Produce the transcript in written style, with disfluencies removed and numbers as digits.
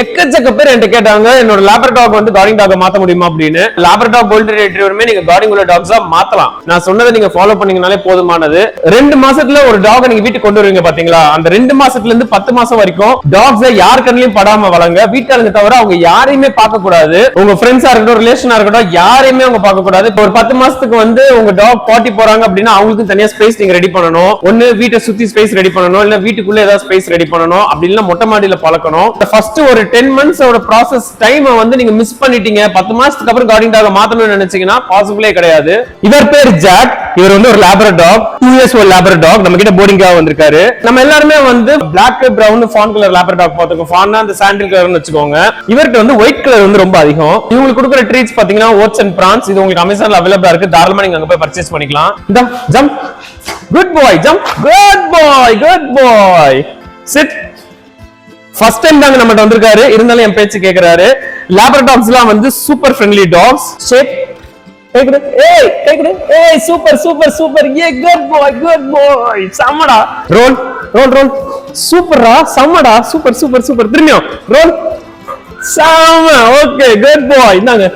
எக்கச்சக்க பேர் என்கிட்ட கேட்டாங்க என்னோட லேப்ரடாக் வந்து கார்டிங் டாக் மாத்த முடியுமா அப்படின்னு. லேப்ரடாக் கோல்டன் ரெட்ரீவருமே நீங்க கார்டிங் உள்ள டாக்ஸா மாத்தலாம். நான் சொன்னதை நீங்க ஃபாலோ பண்ணீங்கனாலே போதுமானது. 2 மாசத்துல ஒரு டாக் நீங்க வீட்டுக்கு கொண்டு வருவீங்க பாத்தீங்களா, அந்த 2 மாசத்துல இருந்து 10 மாசம் வரைக்கும் டாக்ஸை யார் கண்ணிலையும் படாம வளங்க. வீட்டாளுங்க தவிர அவங்க யாரையுமே பார்க்க கூடாது. உங்க ஃப்ரெண்ட்ஸா இருக்கட்டும், ரிலேஷனா இருக்கட்டும், யாரையுமே அவங்க பார்க்க கூடாது. ஒரு 10 மாசத்துக்கு வந்து உங்க டாக் பாட்டி போறாங்க அப்படின்னா அவங்களுக்கு தனியா ஸ்பேஸ் நீங்க ரெடி பண்ணணும். ஒன்னு வீட்டை சுத்தி ஸ்பேஸ் ரெடி பண்ணணும், இல்ல வீட்டுக்குள்ள ஏதாவது ஸ்பேஸ் ரெடி பண்ணணும். அப்படி இல்ல மொட்டை மாடியில பழக்கணும். ஃபர்ஸ்ட் ஒரு 10 months ப்ராசஸ் டைம் வந்து நீங்க மிஸ் பண்ணிட்டீங்க. 10 மாசத்துக்கு அப்புறம் கார்டிங் டாக் மாத்தணும்னு நினைச்சீங்கன்னா பாசிபிளே கிடையாது. இவர் பேர் ஜாக். இவர் வந்து ஒரு லேப்ரடாக், 2 years old லேப்ரடாக். நம்ம கிட்ட போர்டிங்காக வந்திருக்காரு. நம்ம எல்லாருமே வந்து பிளாக், பிரவுன், ஃபான் கலர் லேப்ரடாக் பார்த்துக்கோம். ஃபான்னா அந்த சாண்டில் கலர்னு வச்சுக்கோங்க. இவர்கிட்ட வந்து ஒயிட் கலர் வந்து ரொம்ப அதிகம். இவங்களுக்கு கொடுக்குற ட்ரீட்ஸ் பாத்தீங்கன்னா ஓட்ஸ் அண்ட் பிரான்ஸ். இது உங்களுக்கு அமேசான்ல அவைலபிளா இருக்கு. தாராளமா நீங்க அங்க போய் பர்ச்சேஸ் பண்ணிக்கலாம். இந்த ஜம்ப், குட் பாய், ஜம்ப், குட் பாய், குட் பாய், சிட். ஃபர்ஸ்ட் டைம் தாங்க நம்மட்ட வந்திருக்காரு, இருந்தாலும் என் பேச்சு கேக்குறாரு. லேப்ரடாக்ஸ்லாம் வந்து சூப்பர் ஃப்ரெண்ட்லி டாக்ஸ். ஷேப் கேக்குது, ஏய் கேக்குது, ஏய் சூப்பர் சூப்பர் சூப்பர், ஏ குட் பாய், குட் பாய், சம்மடா. ரோல் ரோல் ரோல், சூப்பர்ரா, சம்மடா, சூப்பர் சூப்பர் சூப்பர். திரும்பியும் ரோல், சம்ம, ஓகே, குட் பாய். இந்தாங்க